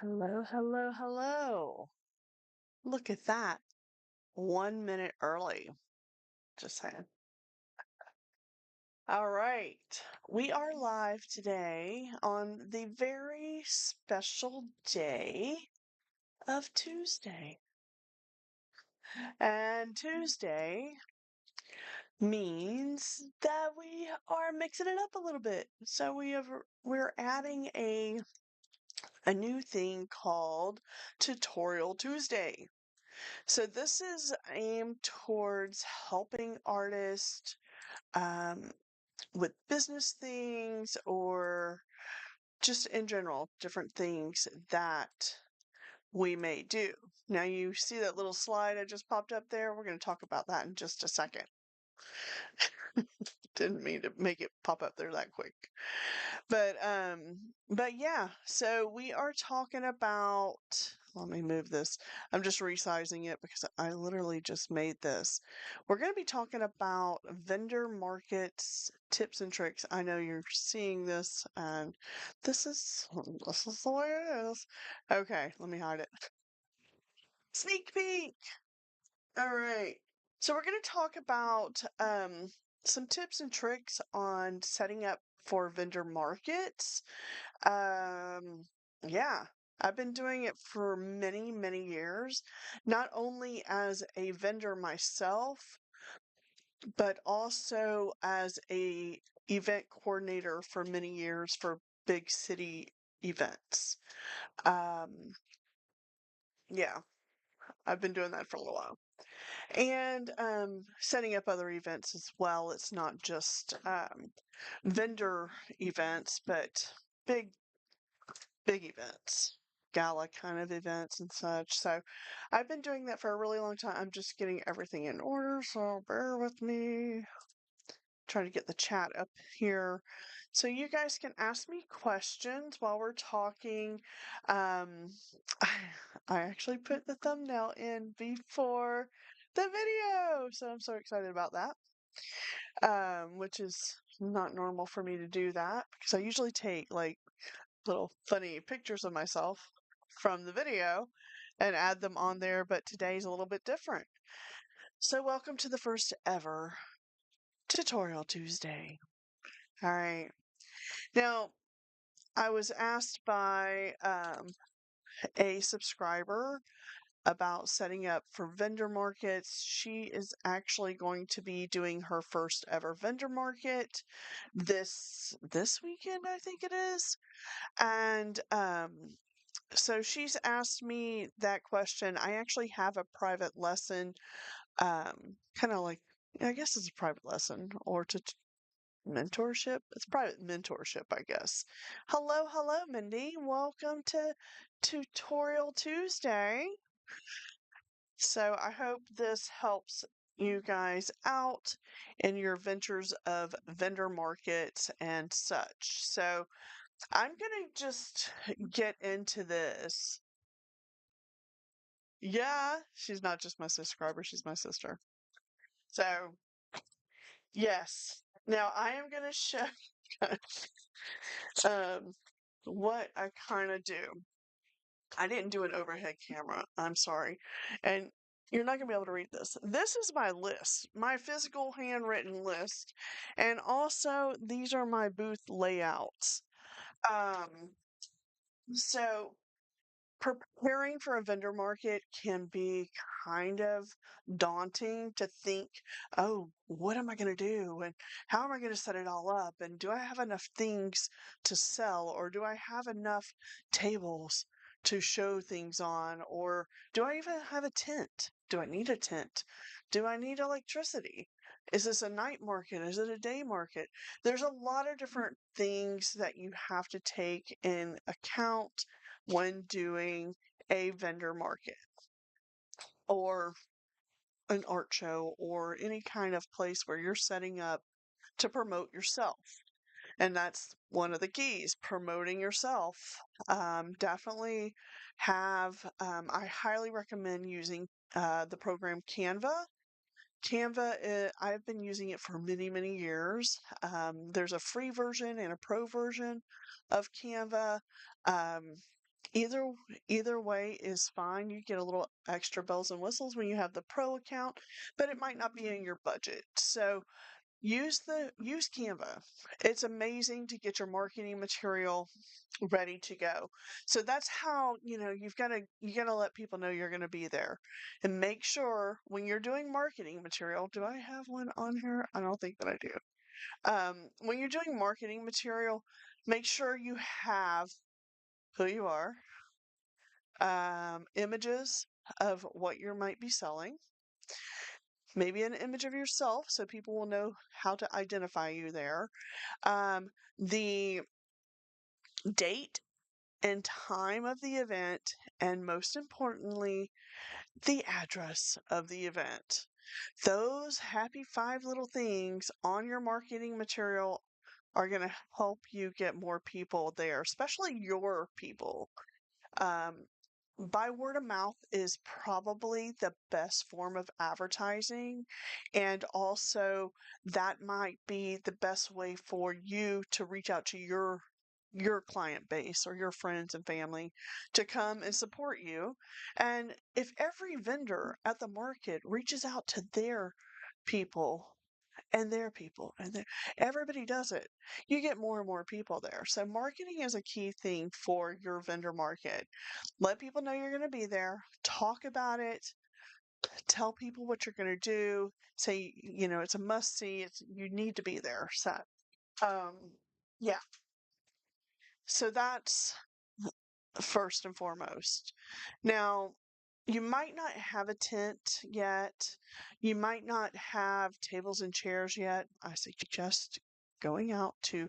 Hello, hello, hello. Look at that. 1 minute early. Just saying. All right. We are live today on the very special day of Tuesday. And Tuesday means that we are mixing it up a little bit. So we're adding a new thing called Tutorial Tuesday. So this is aimed towards helping artists um, with business things or just in general, different things that we may do. Now, you see that little slide I just popped up there? We're going to talk about that in just a second. Didn't mean to make it pop up there that quick. But yeah, so we are talking about, let me move this. I'm just resizing it because I literally just made this. We're going to be talking about vendor markets, tips and tricks. I know you're seeing this and this is the way it is. Okay, let me hide it. Sneak peek. All right. So we're going to talk about some tips and tricks on setting up for vendor markets. Um, yeah, I've been doing it for many, many years, not only as a vendor myself, but also as a event coordinator for many years for big city events. Um, yeah, I've been doing that for a little while. And setting up other events as well. It's not just vendor events, but big, big events, gala kind of events and such. So I've been doing that for a really long time. I'm just getting everything in order, so bear with me. Try to get the chat up here. So you guys can ask me questions while we're talking. Um, I, I actually put the thumbnail in before the video, so I'm so excited about that. Which is not normal for me to do that because I usually take like little funny pictures of myself from the video and add them on there, but today's a little bit different. So welcome to the first ever Tutorial Tuesday. All right. Now, I was asked by a subscriber about setting up for vendor markets. She is actually going to be doing her first ever vendor market this weekend, I think it is. And so she's asked me that question. I actually have a private lesson, kind of like, I guess it's a private lesson or to mentorship. It's private mentorship, I guess. Hello, hello, Mindy. Welcome to Tutorial Tuesday. So I hope this helps you guys out in your ventures of vendor markets and such. So I'm gonna just get into this. Yeah, she's not just my subscriber, she's my sister. So, yes. Now I am gonna show you guys, what I kind of do. I didn't do an overhead camera. I'm sorry. And you're not going to be able to read this. This is my list, my physical handwritten list. And also, these are my booth layouts. Um, so preparing for a vendor market can be kind of daunting to think, oh, what am I going to do? And how am I going to set it all up? And do I have enough things to sell? Or do I have enough tables to show things on? Or do I even have a tent? Do I need a tent? Do I need electricity? Is this a night market? Is it a day market? There's a lot of different things that you have to take in account when doing a vendor market or an art show or any kind of place where you're setting up to promote yourself. And that's one of the keys, promoting yourself. Definitely I highly recommend using the program Canva. Canva, I've been using it for many, many years. There's a free version and a pro version of Canva. Um, Either either way is fine. You get a little extra bells and whistles when you have the pro account, but it might not be in your budget. So use Canva. It's amazing to get your marketing material ready to go. So that's how, you got to let people know you're going to be there. And make sure when you're doing marketing material, do I have one on here? I don't think that I do. When you're doing marketing material, make sure you have who you are, images of what you might be selling, maybe an image of yourself so people will know how to identify you there. The date and time of the event, and most importantly, the address of the event. Those happy five little things on your marketing material are going to help you get more people there, especially your people. Um, by word of mouth is probably the best form of advertising. And also, that might be the best way for you to reach out to your client base or your friends and family to come and support you. And if every vendor at the market reaches out to their people and their people and everybody does it, you get more and more people there. So marketing is a key thing for your vendor market. Let people know you're going to be there, talk about it, tell people what you're going to do, say, it's a must see, you need to be there. So um yeah, so that's first and foremost. Now, you might not have a tent yet. You might not have tables and chairs yet. I suggest going out to,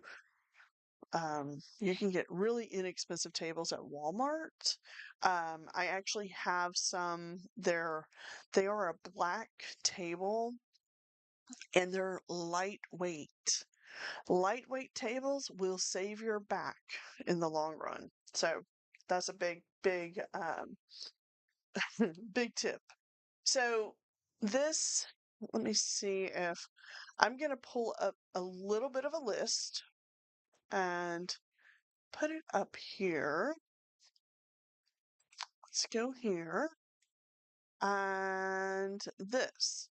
you can get really inexpensive tables at Walmart. I actually have some there. They are a black table and they're lightweight. Lightweight tables will save your back in the long run. So that's a big, big tip. So this, let me see if I'm going to pull up a little bit of a list and put it up here. Let's go here and this.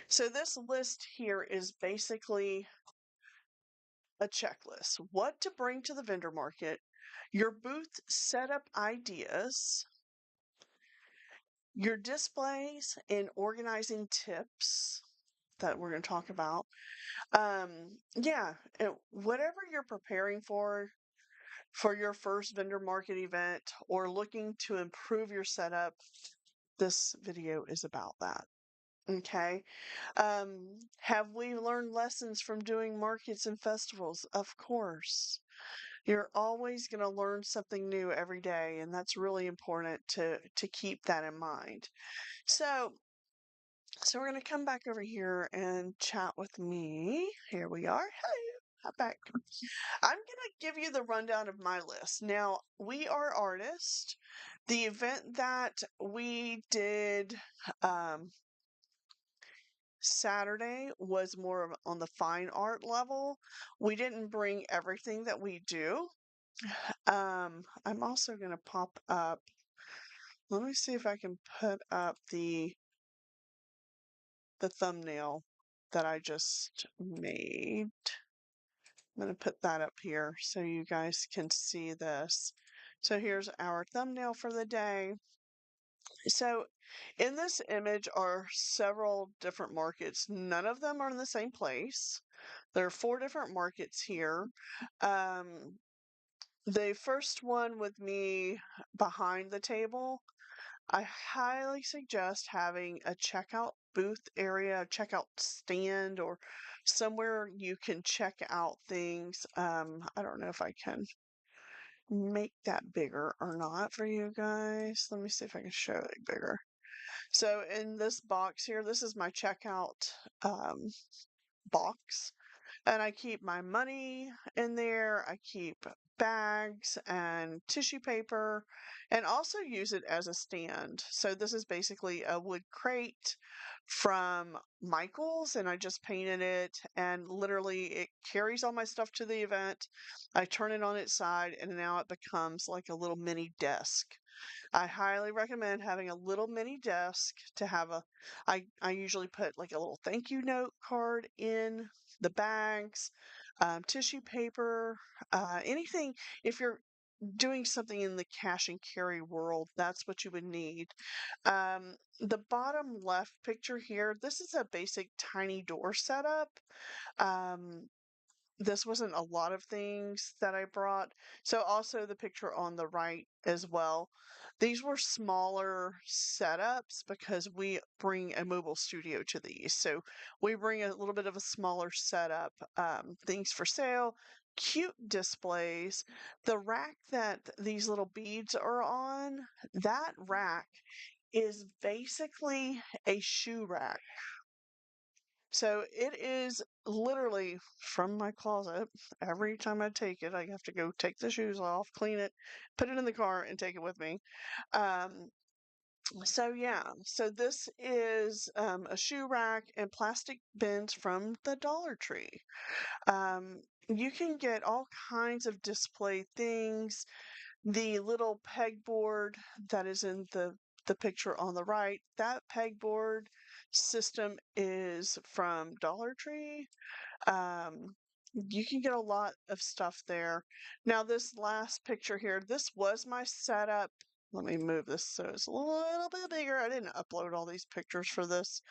So this list here is basically a checklist. What to bring to the vendor market, your booth setup ideas, your displays and organizing tips that we're going to talk about. Yeah, whatever you're preparing for your first vendor market event or looking to improve your setup, this video is about that. Okay. Have we learned lessons from doing markets and festivals? Of course. You're always going to learn something new every day, and that's really important to keep that in mind. So we're going to come back over here and chat with me. Here we are. Hello. Hop back. I'm going to give you the rundown of my list. Now, we are artists. The event that we did Saturday was more of on the fine art level. We didn't bring everything that we do. I'm also going to pop up. Let me see if I can put up the thumbnail that I just made. I'm going to put that up here so you guys can see this. So here's our thumbnail for the day. So in this image are several different markets. None of them are in the same place. There are 4 different markets here. The first one with me behind the table, I highly suggest having a checkout booth area, a checkout stand, or somewhere you can check out things. I don't know if I can make that bigger or not for you guys. Let me see if I can show it bigger. So in this box here, this is my checkout box. And I keep my money in there. I keep bags and tissue paper and also use it as a stand. So this is basically a wood crate from Michaels, and I just painted it, and literally it carries all my stuff to the event. I turn it on its side and now it becomes like a little mini desk. I highly recommend having a little mini desk to have a I usually put like a little thank you note card in the bags, tissue paper, anything. If you're doing something in the cash and carry world, that's what you would need. The bottom left picture here, this is a basic tiny door setup. Um, this wasn't a lot of things that I brought. So also the picture on the right as well. These were smaller setups because we bring a mobile studio to these. So we bring a little bit of a smaller setup, things for sale, cute displays. The rack that these little beads are on, that rack is basically a shoe rack. So it is literally from my closet. Every time I take it, I have to go take the shoes off, clean it, put it in the car, and take it with me. Um, so yeah, so this is a shoe rack and plastic bins from the Dollar Tree. You can get all kinds of display things. The little pegboard that is in the picture on the right, that pegboard system is from Dollar Tree. Um, you can get a lot of stuff there. Now, this last picture here, this was my setup. Let me move this so it's a little bit bigger. I didn't upload all these pictures for this.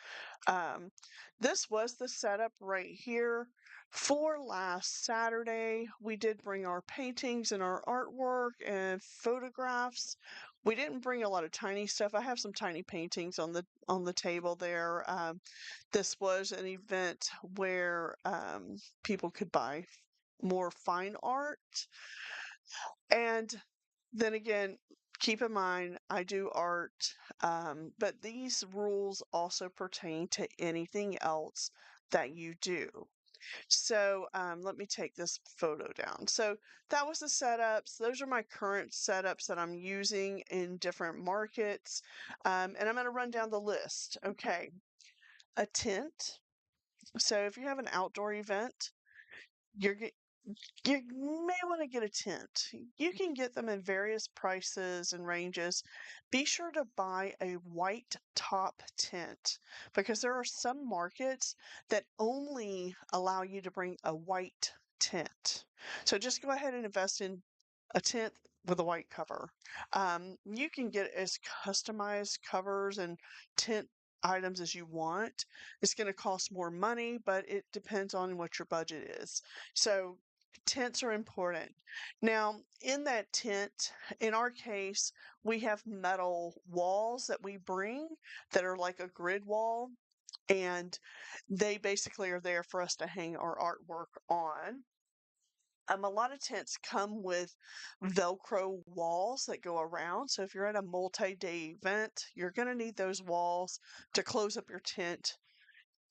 Um, this was the setup right here for last Saturday. We did bring our paintings and our artwork and photographs. We didn't bring a lot of tiny stuff. I have some tiny paintings on the table there. This was an event where people could buy more fine art. And then again, keep in mind, I do art, but these rules also pertain to anything else that you do. So let me take this photo down. So that was the setups. Those are my current setups that I'm using in different markets. And I'm going to run down the list. Okay, a tent. So if you have an outdoor event, you're you may want to get a tent. You can get them in various prices and ranges. Be sure to buy a white top tent because there are some markets that only allow you to bring a white tent. So just go ahead and invest in a tent with a white cover. You can get as customized covers and tent items as you want. It's going to cost more money, but it depends on what your budget is. So tents are important. Now, in that tent, in our case, we have metal walls that we bring that are like a grid wall, and they basically are there for us to hang our artwork on. A lot of tents come with Velcro walls that go around. So if you're at a multi-day event, you're going to need those walls to close up your tent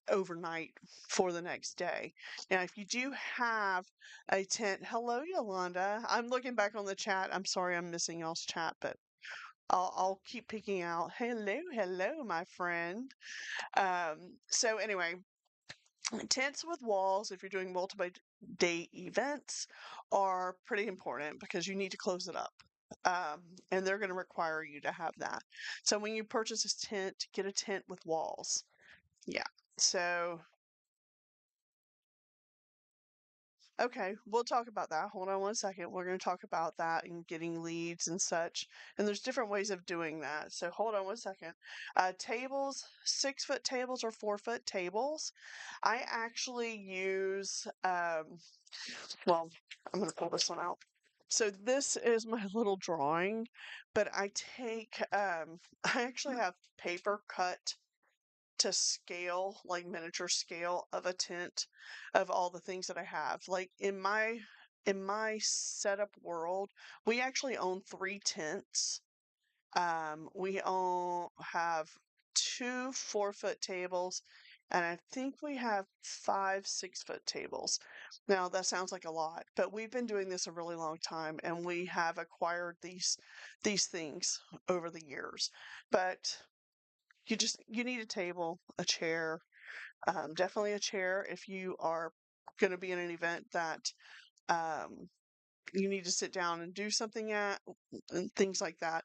overnight for the next day. Now, if you do have a tent, hello, Yolanda. I'm looking back on the chat. I'm sorry I'm missing y'all's chat, but I'll keep picking out. Hello, hello, my friend. So anyway, tents with walls, if you're doing multiple day events, are pretty important because you need to close it up. And they're going to require you to have that. So when you purchase a tent, get a tent with walls. Yeah. So okay, we'll talk about that. Hold on one second. We're going to talk about that and getting leads and such. And there's different ways of doing that. So hold on one second. Tables, 6 foot tables or 4 foot tables. I actually use, well, I'm going to pull this one out. So this is my little drawing, but I take, I actually have paper cut to scale, like miniature scale of a tent of all the things that I have. Like in my setup world, we actually own 3 tents. We own have 2 4 foot tables and I think we have 5 6-foot tables. Now, that sounds like a lot, but we've been doing this a really long time, and we have acquired these things over the years. But you need a table, a chair, definitely a chair if you are going to be in an event that um, you need to sit down and do something at, and things like that.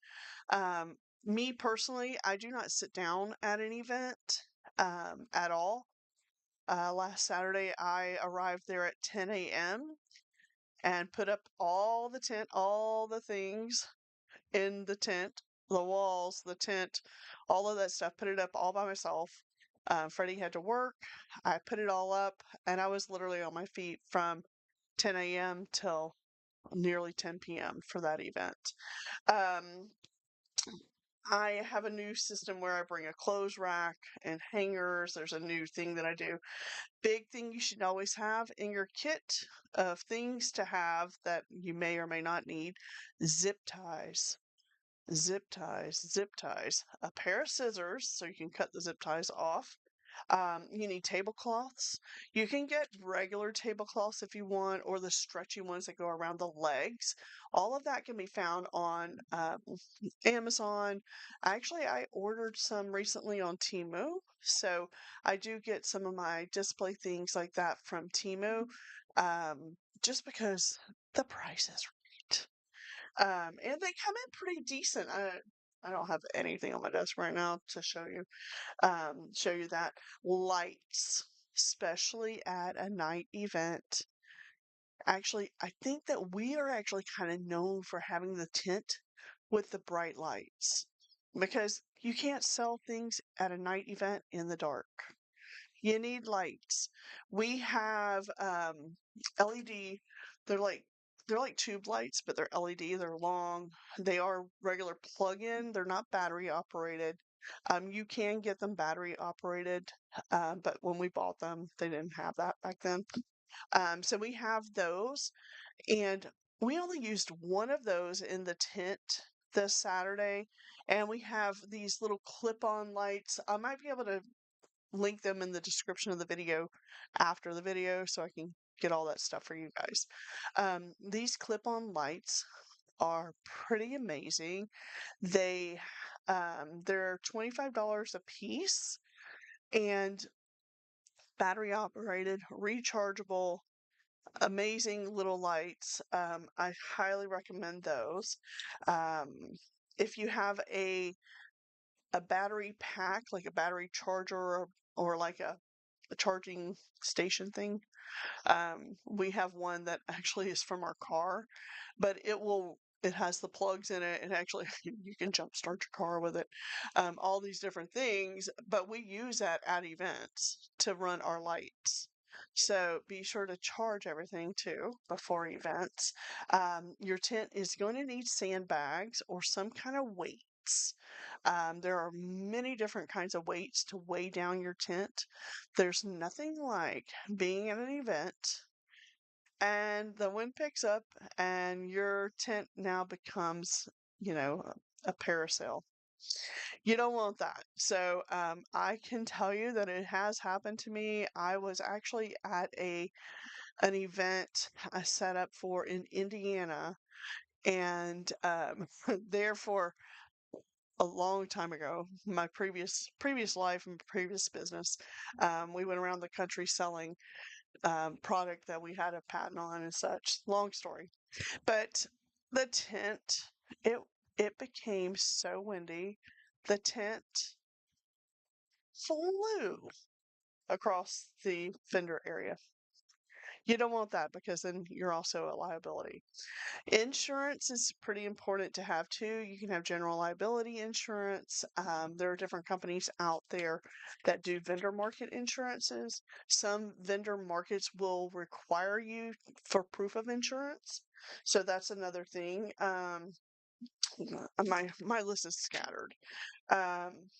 Me personally, I do not sit down at an event at all. Last Saturday, I arrived there at 10 a.m. and put up all the tent, all the things in the tent, the walls, the tent, all of that stuff, put it up all by myself. Freddie had to work. I put it all up, and I was literally on my feet from 10 a.m. till nearly 10 p.m. for that event. Um, I have a new system where I bring a clothes rack and hangers. There's a new thing that I do. Big thing you should always have in your kit of things to have that you may or may not need: zip ties. Zip ties, zip ties, a pair of scissors so you can cut the zip ties off. You need tablecloths. You can get regular tablecloths if you want, or the stretchy ones that go around the legs. All of that can be found on Amazon. Actually, I ordered some recently on Temu, so I do get some of my display things like that from Temu, just because the price is right. And they come in pretty decent. I don't have anything on my desk right now to show you that. Lights, especially at a night event. Actually, I think that we are actually kind of known for having the tent with the bright lights because you can't sell things at a night event in the dark. You need lights. We have LED. They're like they're like tube lights, but they're LED. They're long. They are regular plug-in. They're not battery operated. You can get them battery operated, but when we bought them, they didn't have that back then. So we have those, and we only used one of those in the tent this Saturday, and we have these little clip-on lights. I might be able to link them in the description of the video after the video so I can get all that stuff for you guys. These clip-on lights are pretty amazing. They're $25 a piece and battery operated, rechargeable, amazing little lights. I highly recommend those. Um, if you have a battery pack, like a battery charger or like a charging station thing. We have one that actually is from our car, but it has the plugs in it, and actually you can jumpstart your car with it. All these different things, but we use that at events to run our lights. So be sure to charge everything too before events. Your tent is going to need sandbags or some kind of weights. There are many different kinds of weights to weigh down your tent. There's nothing like being at an event and the wind picks up and your tent now becomes, you know, a parasail. You don't want that. So I can tell you that it has happened to me. I was actually at an event I set up for in Indiana, and therefore a long time ago, my previous life and previous business, we went around the country selling product that we had a patent on and such. Long story, but the tent it it became so windy, the tent flew across the fender area. You don't want that because then you're also a liability. Insurance is pretty important to have too. You can have general liability insurance. There are different companies out there that do vendor market insurances. Some vendor markets will require you for proof of insurance. So that's another thing. My list is scattered. Um,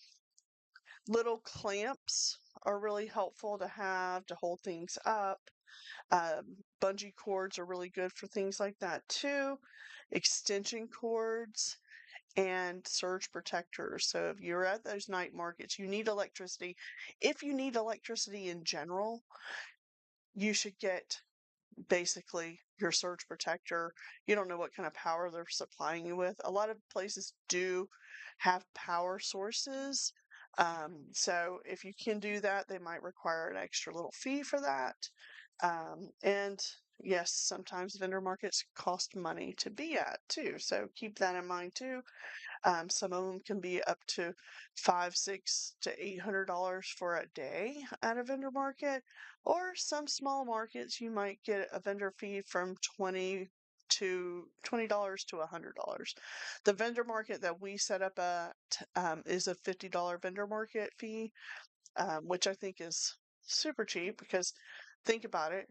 Little clamps are really helpful to have to hold things up. Bungee cords are really good for things like that too. Extension cords. and surge protectors. So if you're at those night markets, you need electricity. If you need electricity in general, you should get basically your surge protector. You don't know what kind of power they're supplying you with. A lot of places do have power sources. So if you can do that, they might require an extra little fee for that. And yes, sometimes vendor markets cost money to be at too. So keep that in mind too. Some of them can be up to five, $600 to $800 for a day at a vendor market, or some small markets you might get a vendor fee from $20 to $100. The vendor market that we set up at is a $50 vendor market fee, which I think is super cheap because think about it.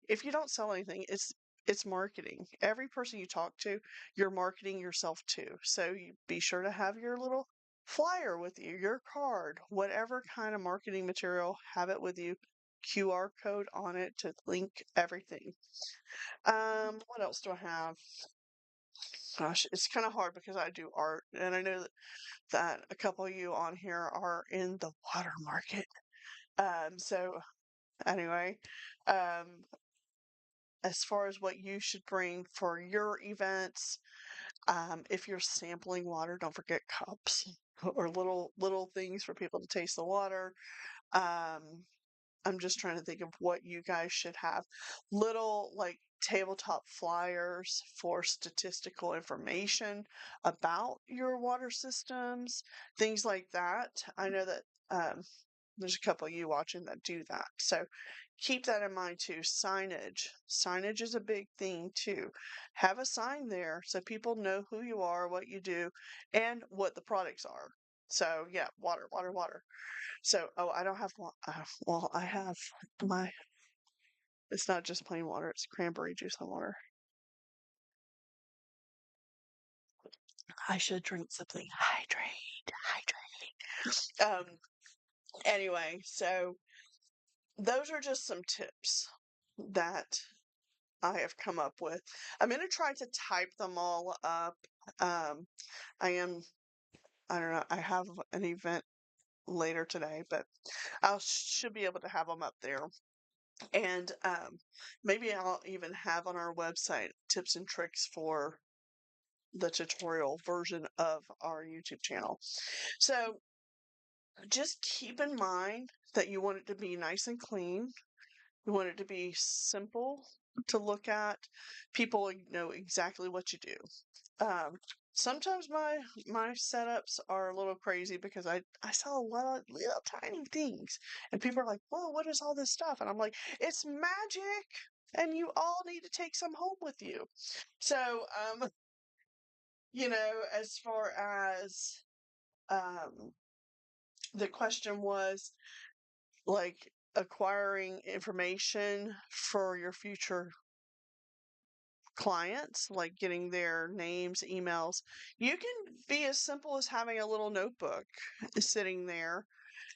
If you don't sell anything, it's marketing. Every person you talk to, you're marketing yourself to. So you be sure to have your little flyer with you, your card, whatever kind of marketing material, have it with you. QR code on it to link everything. What else do I have? Gosh, it's kind of hard because I do art, and I know that a couple of you on here are in the water market. So anyway, um, as far as what you should bring for your events, if you're sampling water, don't forget cups or little things for people to taste the water. Um, I'm just trying to think of what you guys should have. Little like tabletop flyers for statistical information about your water systems, things like that. I know that there's a couple of you watching that do that. So keep that in mind too. Signage. Signage is a big thing too. Have a sign there so people know who you are, what you do, and what the products are. So yeah, water, water, water. So, oh, I don't have well, I have my, it's not just plain water, it's cranberry juice and water. I should drink something. Hydrate, hydrate. Anyway, so those are just some tips that I have come up with. I'm going to try to type them all up. Um, I am, I don't know, I have an event later today, but I should be able to have them up there. And maybe I'll even have on our website tips and tricks for the tutorial version of our YouTube channel. So just keep in mind that you want it to be nice and clean. You want it to be simple to look at. People know exactly what you do. Um, Sometimes my setups are a little crazy because I sell a lot of little tiny things, and people are like, "Whoa, what is all this stuff?" And I'm like, "It's magic, and you all need to take some home with you." So, as far as um, the question was like acquiring information for your future clients, like getting their names, emails. You can be as simple as having a little notebook sitting there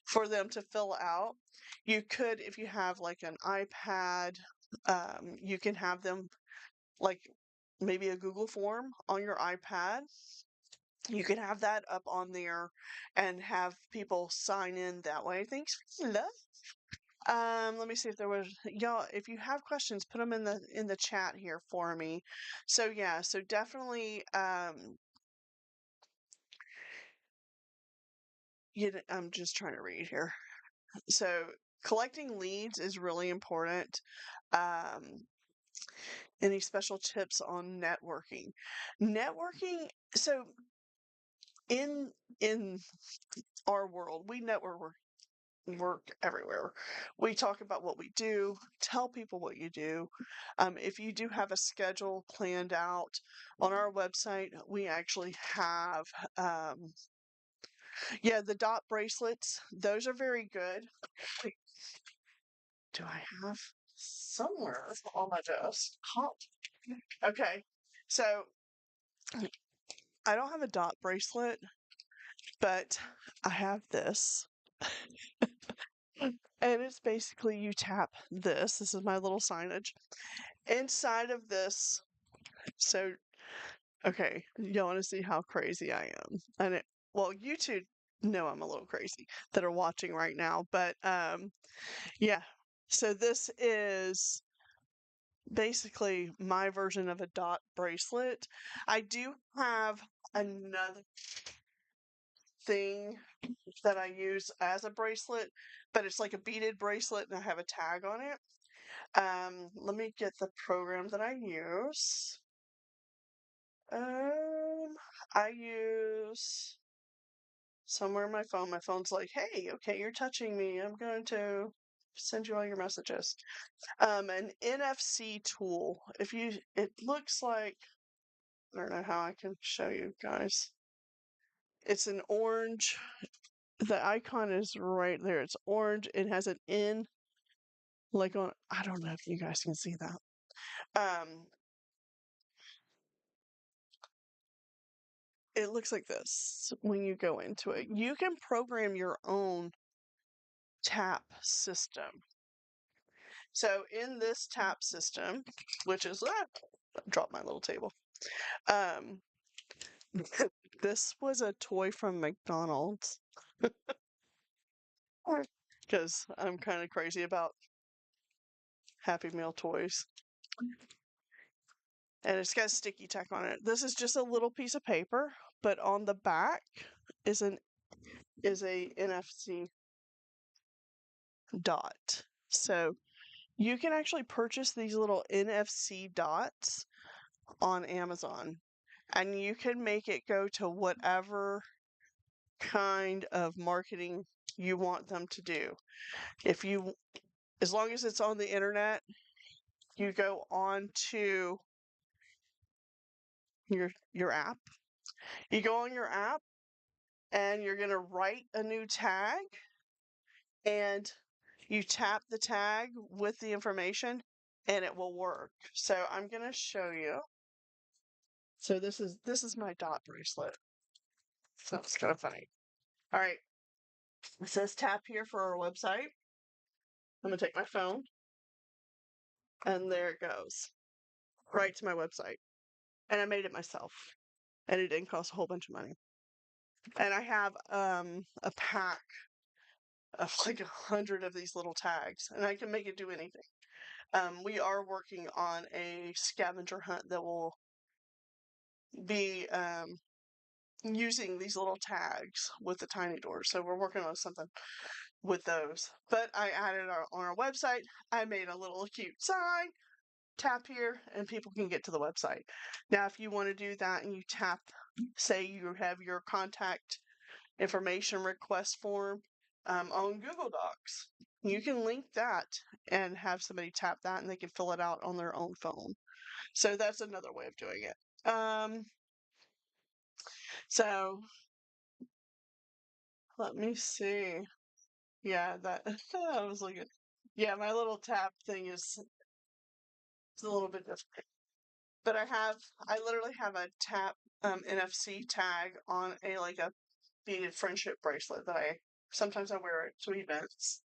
for them to fill out. You could, if you have like an iPad, you can have them like maybe a Google form on your iPad. You can have that up on there and have people sign in that way. Thanks for the love. Let me see if there was y'all. If you have questions, put them in the chat here for me. So yeah, so definitely, I'm just trying to read here. So collecting leads is really important. Um, any special tips on networking? Networking. So in in our world, we network work everywhere. We talk about what we do, tell people what you do. If you do have a schedule planned out on our website, we actually have, yeah, the dot bracelets. Those are very good. Wait, do I have somewhere on my desk? Hot. Okay, so I don't have a dot bracelet, but I have this. And it's basically you tap this. This is my little signage. Inside of this, so Okay, you want to see how crazy I am? And well, you two know I'm a little crazy that are watching right now, but yeah. So this is basically my version of a dot bracelet. I do have another thing that I use as a bracelet, but it's like a beaded bracelet and I have a tag on it. Let me get the program that I use. Um, I use somewhere on my phone. My phone's like, hey, okay, you're touching me. I'm going to send you all your messages. An NFC tool. It looks like, I don't know how I can show you guys. It's an orange. The icon is right there. It's orange. It has an N, like on, I don't know if you guys can see that. Um, it looks like this when you go into it. You can program your own tap system. So in this tap system, which is drop my little table. Um, this was a toy from McDonald's because I'm kind of crazy about Happy Meal toys. And it's got sticky tack on it. This is just a little piece of paper, but on the back is a NFC dot. So you can actually purchase these little NFC dots on Amazon, and you can make it go to whatever kind of marketing you want them to do. If you, as long as it's on the internet, you go on to your app. You go on your app and you're going to write a new tag and you tap the tag with the information and it will work. So I'm going to show you. So this is my dot bracelet. So it's kind of funny. All right. It says tap here for our website. I'm going to take my phone and there it goes. Right to my website. And I made it myself. And it didn't cost a whole bunch of money. And I have a pack of like 100 of these little tags, and I can make it do anything. We are working on a scavenger hunt that will be using these little tags with the tiny doors. So we're working on something with those. But I added on our website. I made a little cute sign. Tap here, and people can get to the website. Now, if you want to do that and you tap, say you have your contact information request form on Google Docs. You can link that and have somebody tap that and they can fill it out on their own phone. So that's another way of doing it. So let me see. Yeah, that I was looking. Yeah, my little tap thing is it's a little bit different. But I literally have a tap NFC tag on a beaded friendship bracelet that I sometimes I wear it to events.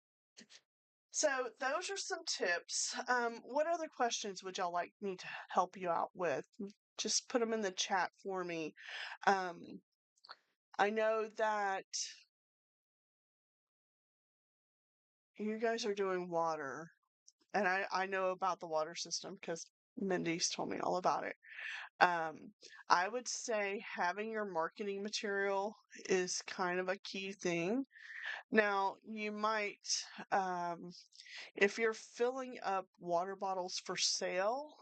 So those are some tips. What other questions would y'all like me to help you out with? Just put them in the chat for me. Um, I know that you guys are doing water, and I know about the water system because Mindy's told me all about it. Um, I would say having your marketing material is kind of a key thing. Now, you might, um, if you're filling up water bottles for sale,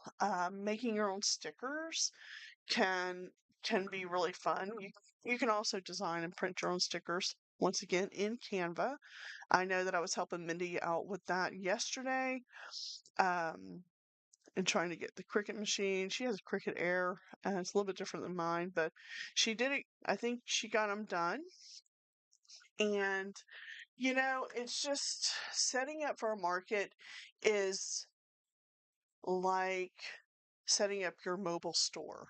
making your own stickers can can be really fun. You can also design and print your own stickers. Once again, in Canva. I know that I was helping Mindy out with that yesterday, um, and trying to get the Cricut machine. She has a Cricut Air, and it's a little bit different than mine, but she did it. I think she got them done, and it's just setting up for a market is like setting up your mobile store.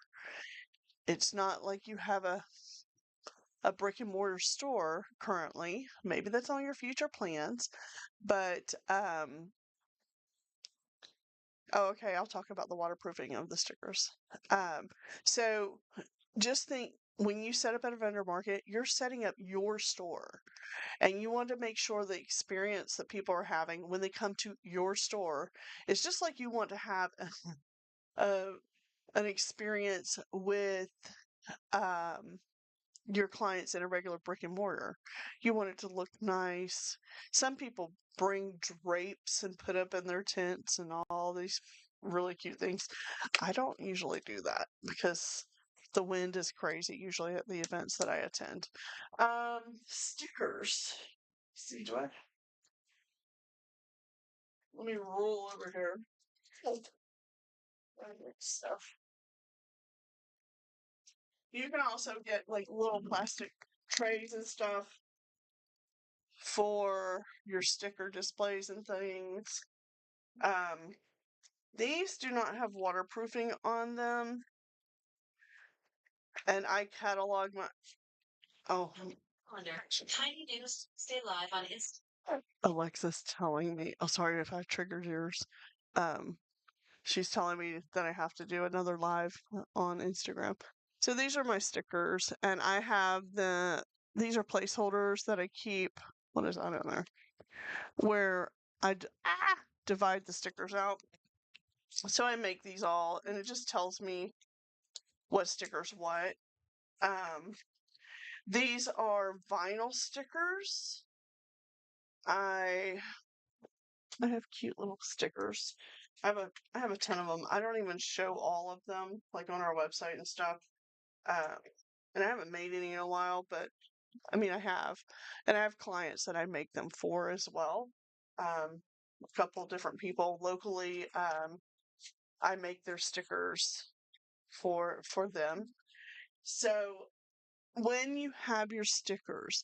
It's not like you have a brick and mortar store currently. Maybe that's on your future plans, but Oh, okay, I'll talk about the waterproofing of the stickers. Um, so just think when you set up at a vendor market, you're setting up your store and you want to make sure the experience that people are having when they come to your store is just like you want to have a, an experience with um, your clients in a regular brick and mortar. You want it to look nice. Some people bring drapes and put up in their tents and all these really cute things. I don't usually do that because the wind is crazy usually at the events that I attend. Stickers. See, do I? Let me roll over here. Oh, stuff. You can also get like little plastic trays and stuff for your sticker displays and things. Um, these do not have waterproofing on them, and I catalog my. Oh, Tiny News, stay live on Alexa's telling me. Oh, sorry if I triggered yours. Um, she's telling me that I have to do another live on Instagram. So these are my stickers, and I have these are placeholders that I keep. What is I don't know where divide the stickers out. So I make these all, and it just tells me what stickers what. Um, these are vinyl stickers. I I have cute little stickers. I have a ton of them. I don't even show all of them like on our website and stuff. Um, and I haven't made any in a while, but I mean I have, and I have clients that I make them for as well. A couple different people locally. I make their stickers for them. So when you have your stickers,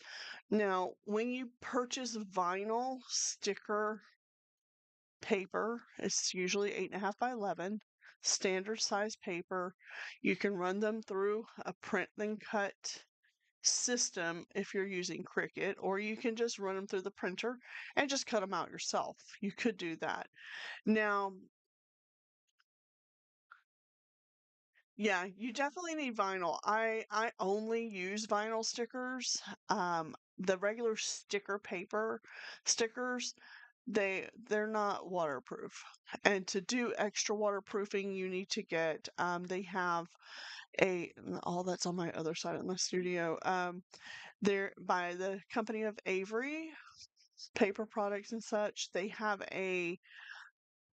now when you purchase vinyl sticker paper, it's usually 8.5 by 11, standard size paper. You can run them through a print then cut system if you're using Cricut, or you can just run them through the printer and just cut them out yourself. You could do that. Now, yeah, you definitely need vinyl. I only use vinyl stickers. The regular sticker paper stickers, they're not waterproof. And to do extra waterproofing, you need to get they have all that's on my other side of my studio. They're by the company of Avery Paper Products and such. They have a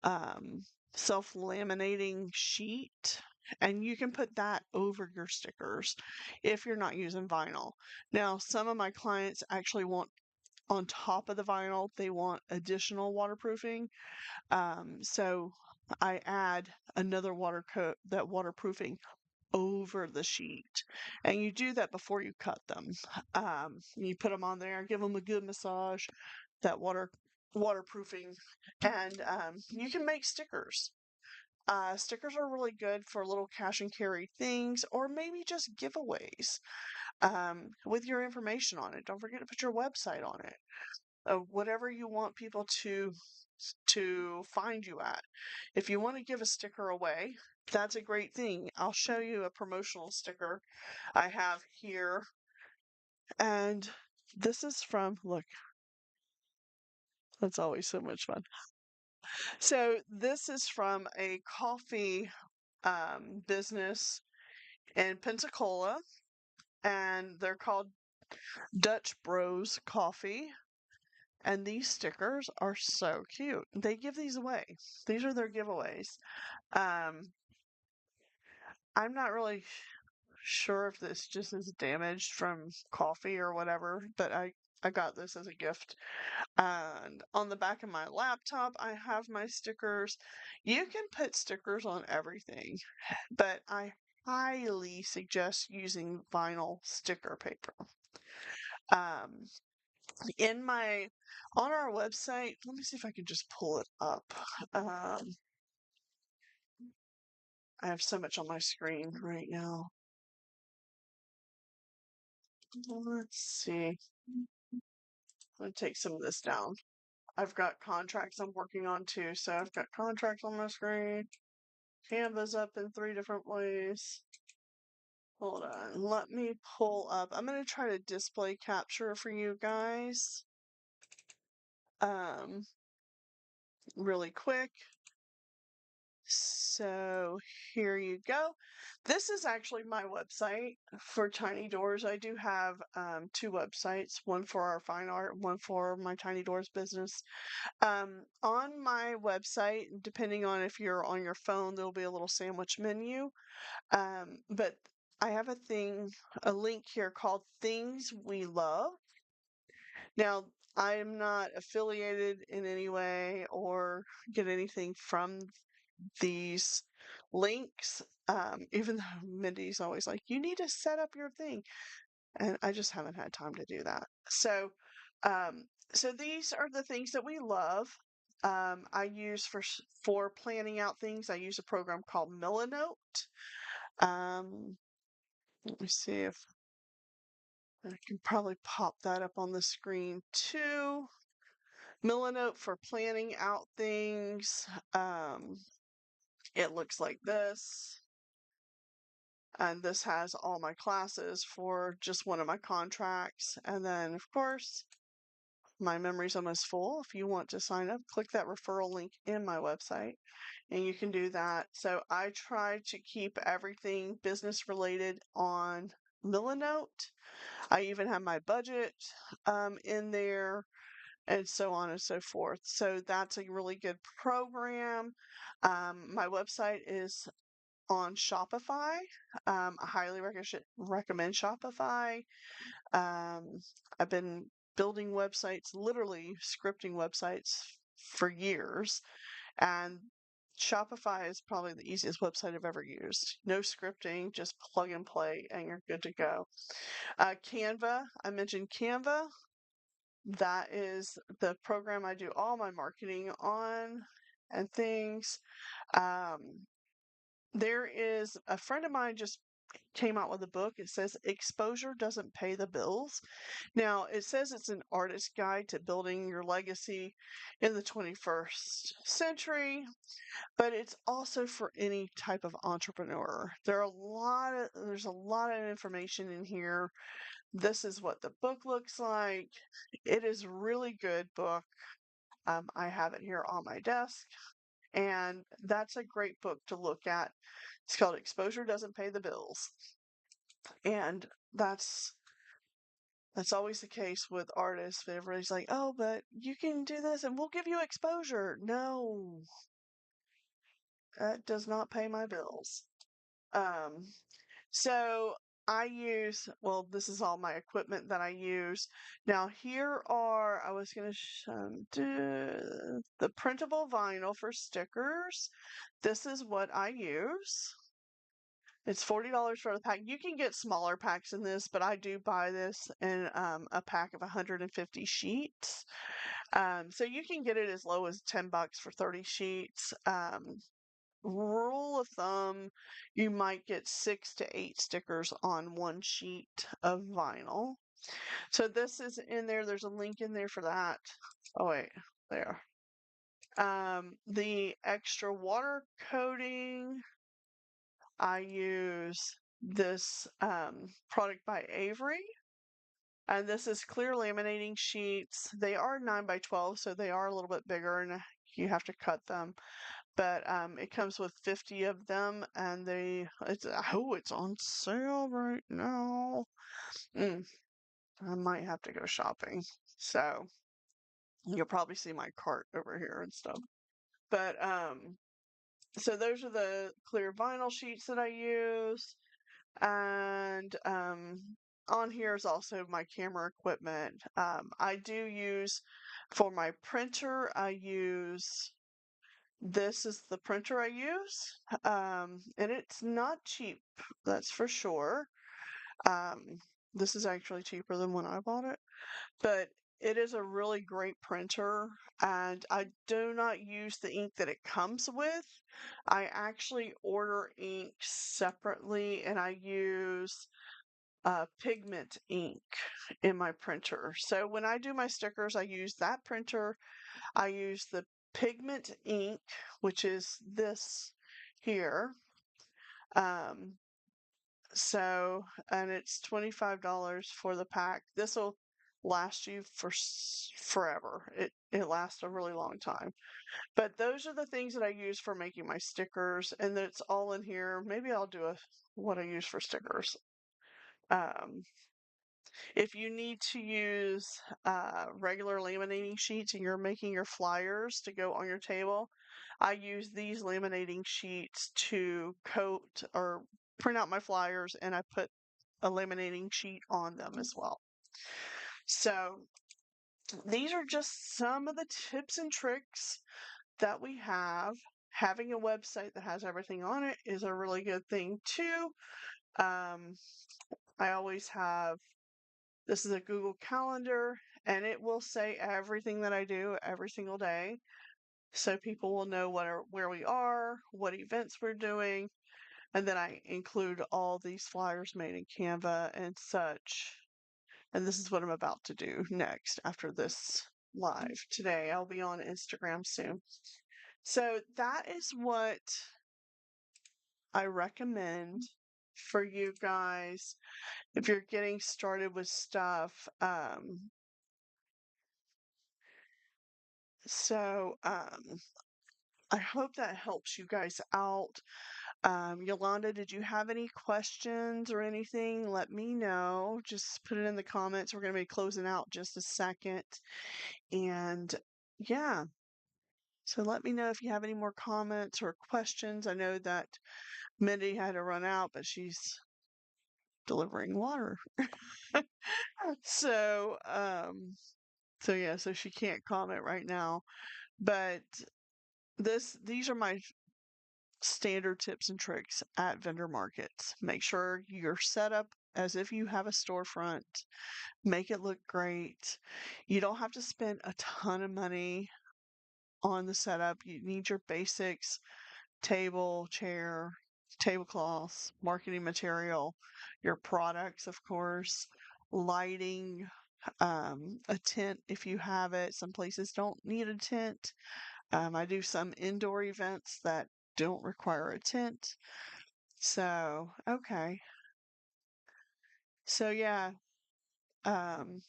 um, self-laminating sheet, and you can put that over your stickers if you're not using vinyl. Now, some of my clients actually want on top of the vinyl, they want additional waterproofing. So I add another water coat, that waterproofing over the sheet. And you do that before you cut them. You put them on there, give them a good massage, that waterproofing, and you can make stickers. Stickers are really good for little cash and carry things, or maybe just giveaways with your information on it. Don't forget to put your website on it. Whatever you want people to find you at. If you want to give a sticker away, that's a great thing. I'll show you a promotional sticker I have here. And this is from, look, that's always so much fun. So this is from a coffee business in Pensacola, and they're called Dutch Bros Coffee. And these stickers are so cute. They give these away. These are their giveaways. Um, I'm not really sure if this just is damaged from coffee or whatever, but I got this as a gift. And on the back of my laptop, I have my stickers. You can put stickers on everything, but I highly suggest using vinyl sticker paper. Um, in my on our website, let me see if I can just pull it up. Um, I have so much on my screen right now. Let's see. I'm gonna take some of this down. I've got contracts I'm working on too. So I've got contracts on my screen. Canva's up in 3 different ways. Hold on. Let me pull up. I'm going to try to display capture for you guys. Um, really quick. So here you go. This is actually my website for Tiny Doors. I do have 2 websites, one for our fine art, one for my Tiny Doors business. On my website, depending on if you're on your phone, there'll be a little sandwich menu. But I have a link here called Things We Love. Now, I am not affiliated in any way or get anything from these links. Even though Mindy's always like, you need to set up your thing. And I just haven't had time to do that. Um, so these are the things that we love. I use for planning out things. I use a program called Milanote. Let me see if I can probably pop that up on the screen too. Milanote for planning out things. It looks like this. And this has all my classes for just one of my contracts. And then, of course, my memory's almost full. If you want to sign up, click that referral link in my website and you can do that. So I try to keep everything business related on Milanote. I even have my budget in there and so on and so forth. So that's a really good program. My website is on Shopify. I highly recommend Shopify. I've been building websites, literally scripting websites for years, and Shopify is probably the easiest website I've ever used. No scripting, just plug and play, and you're good to go. Canva, I mentioned Canva. That is the program I do all my marketing on and things. Um, there is a friend of mine just came out with a book. It says Exposure Doesn't Pay the Bills. Now, it says it's an artist's guide to building your legacy in the 21st century, but it's also for any type of entrepreneur. There's a lot of information in here. This is what the book looks like. It is a really good book. I have it here on my desk, and that's a great book to look at. It's called Exposure Doesn't Pay the Bills. And that's always the case with artists. Everybody's like, "Oh, but you can do this and we'll give you exposure." No, that does not pay my bills. Um, so well, this is all my equipment that I use. Now, I was going to do the printable vinyl for stickers. This is what I use. It's $40 for the pack. You can get smaller packs in this, but I do buy this in a pack of 150 sheets. So you can get it as low as $10 for 30 sheets. Rule of thumb, you might get 6 to 8 stickers on one sheet of vinyl. So this is in there. There's a link in there for that. Oh wait, there. The extra water coating, I use this product by Avery, and this is clear laminating sheets. They are 9 by 12, so they are a little bit bigger, and you have to cut them. But it comes with 50 of them, and it's on sale right now. I might have to go shopping, so you'll probably see my cart over here and stuff. But so those are the clear vinyl sheets that I use. And on here is also my camera equipment. I do use for my printer, this is the printer I use. And it's not cheap, that's for sure. This is actually cheaper than when I bought it, but it is a really great printer, and I do not use the ink that it comes with. I actually order ink separately, and I use pigment ink. in my printer. So when I do my stickers, I use that printer. I use the pigment ink, which is this here. Um, and it's $25 for the pack. This will last you for forever. It lasts a really long time. But those are the things that I use for making my stickers, and it's all in here. Maybe I'll do a what I use for stickers. Um, if you need to use regular laminating sheets and you're making your flyers to go on your table, I use these laminating sheets to coat or print out my flyers, and I put a laminating sheet on them as well. So these are just some of the tips and tricks that we have. Having a website that has everything on it is a really good thing too. Um, I always have this is a Google Calendar, and it will say everything that I do every single day. So people will know where we are, what events we're doing, and then I include all these flyers made in Canva and such. And this is what I'm about to do next after this live today. I'll be on Instagram soon. So that is what I recommend for you guys if you're getting started with stuff. So I hope that helps you guys out. Yolanda, did you have any questions or anything? Let me know. Just put it in the comments. We're going to be closing out just a second. And yeah, so let me know if you have any more comments or questions. I know that Mindy had to run out, but she's delivering water. So, so yeah, so she can't comment right now. But these are my standard tips and tricks at vendor markets. Make sure you're set up as if you have a storefront. Make it look great. You don't have to spend a ton of money on the setup. You need your basics, table, chair, tablecloths, marketing material, your products, of course, lighting, a tent if you have it. Some places don't need a tent. I do some indoor events that don't require a tent. So, okay. So, yeah. Um,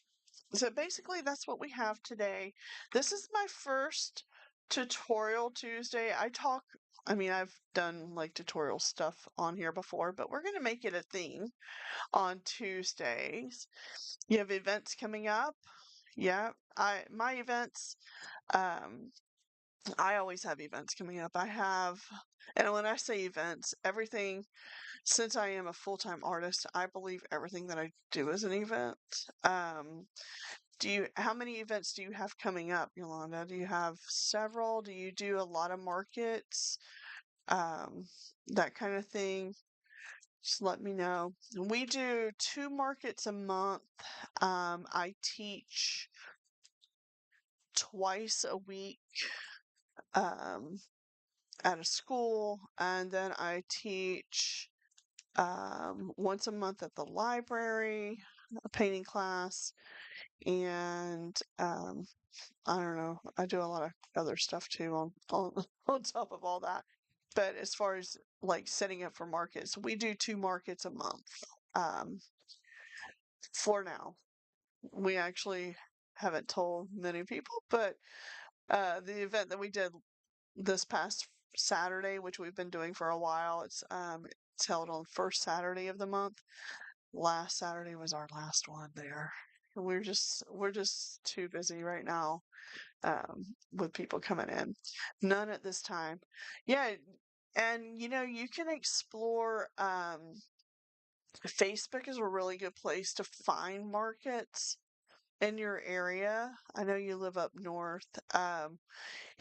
so basically, that's what we have today. This is my first tutorial Tuesday. I mean, I've done like tutorial stuff on here before, but we're going to make it a thing on Tuesdays. You have events coming up. Yeah, my events, um, I always have events coming up. And when I say events, everything, since I am a full-time artist, I believe everything that I do is an event. Um, how many events do you have coming up, Yolanda? Do you have several? Do you do a lot of markets? Um, that kind of thing? Just let me know. We do 2 markets a month. I teach twice a week um, at a school, and then I teach once a month at the library, a painting class, and I don't know. I do a lot of other stuff too on on top of all that. But as far as like setting up for markets, we do 2 markets a month. Um, for now, we actually haven't told many people, but the event that we did this past Saturday, which we've been doing for a while, it's held on first Saturday of the month. Last Saturday was our last one there. We're just too busy right now with people coming in. None at this time. Yeah, and you can explore. Facebook is a really good place to find markets in your area. I know you live up north.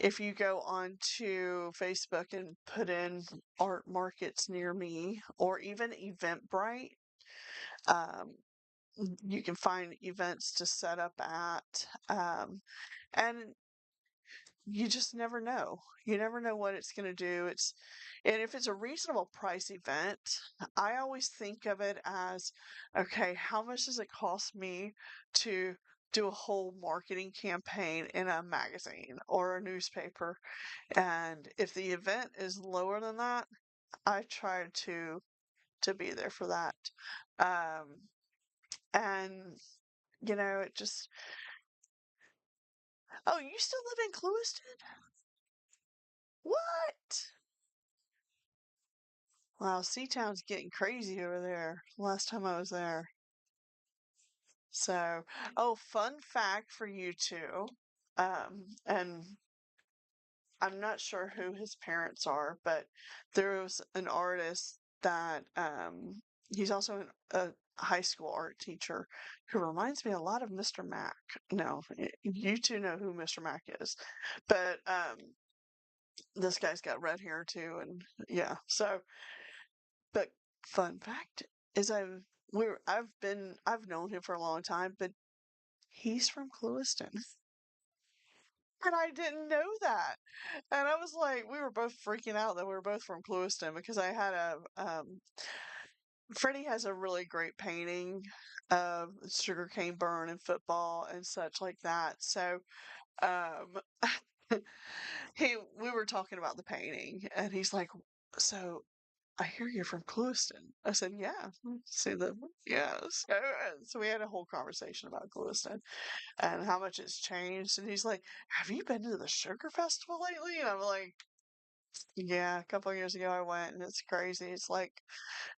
If you go onto Facebook and put in art markets near me, or even Eventbrite, um, you can find events to set up at. And you just never know. You never know what it's going to do. And if it's a reasonable price event, I always think of it as, okay, how much does it cost me to do a whole marketing campaign in a magazine or a newspaper? And if the event is lower than that, I try to be there for that. Um, and it just, oh, you still live in Clewiston? What? Wow, Seatown's getting crazy over there. Last time I was there. So, oh, fun fact for you two. And I'm not sure who his parents are, but there was an artist that he's also a high school art teacher who reminds me a lot of Mr. Mack. No, you two know who Mr. Mack is, but this guy's got red hair too, and yeah. So, but fun fact is I've known him for a long time, but he's from Clewiston. And I didn't know that. And I was like, we were both freaking out that we were both from Clewiston because I had Freddie has a really great painting of sugarcane burn and football and such like that. So, um, we were talking about the painting and he's like, so I hear you're from Clewiston. I said, yeah. See the yes. So we had a whole conversation about Clewiston and how much it's changed. And he's like, have you been to the Sugar Festival lately? And I'm like, yeah, a couple of years ago I went and it's crazy. It's like,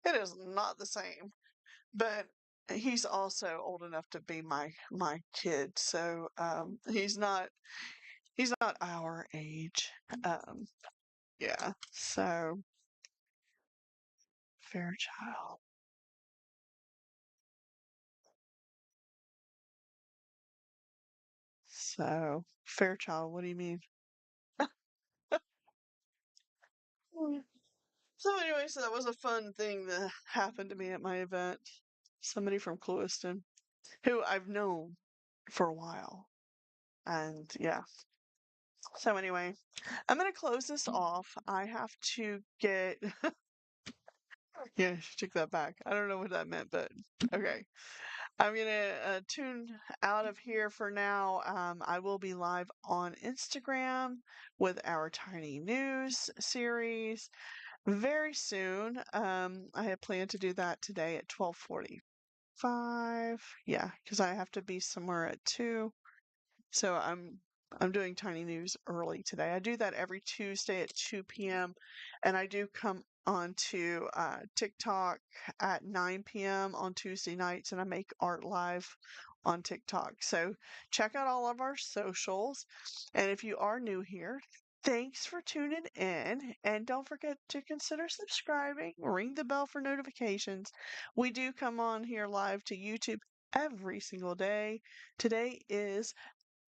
it is not the same. But he's also old enough to be my kid. So he's not our age. Um, yeah. So Fairchild. So Fairchild, what do you mean? Mm. So anyway, so that was a fun thing that happened to me at my event. Somebody from Clewiston who I've known for a while. And yeah. So anyway, I'm gonna close this off. I have to get yeah, I should take that back. I don't know what that meant, but okay. I'm gonna tune out of here for now. I will be live on Instagram with our Tiny News series very soon. I had planned to do that today at 12:45. Yeah, because I have to be somewhere at 2. So I'm doing Tiny News early today. I do that every Tuesday at 2 p.m. and I do come on to TikTok at 9 p.m. on Tuesday nights and I make art live on TikTok. So check out all of our socials. And if you are new here, thanks for tuning in and don't forget to consider subscribing, ring the bell for notifications. We do come on here live to YouTube every single day. Today is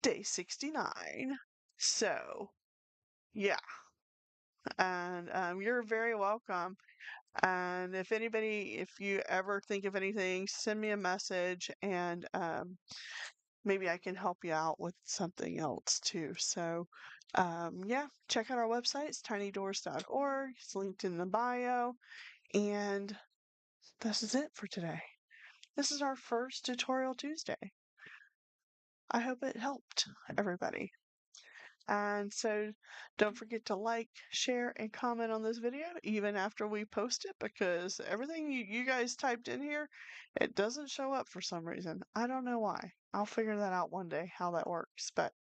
day 69. So, yeah. And you're very welcome. And if you ever think of anything, send me a message and maybe I can help you out with something else too. So, yeah, check out our website. It's tinydoors.org. It's linked in the bio. And this is it for today. This is our first Tutorial Tuesday. I hope it helped everybody. And so don't forget to like, share, and comment on this video even after we post it because everything you guys typed in here, it doesn't show up for some reason. I don't know why. I'll figure that out one day how that works. But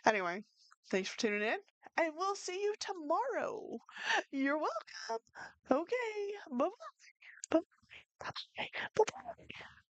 anyway, thanks for tuning in and we'll see you tomorrow. You're welcome. Okay. Bye-bye. Bye-bye. Bye-bye.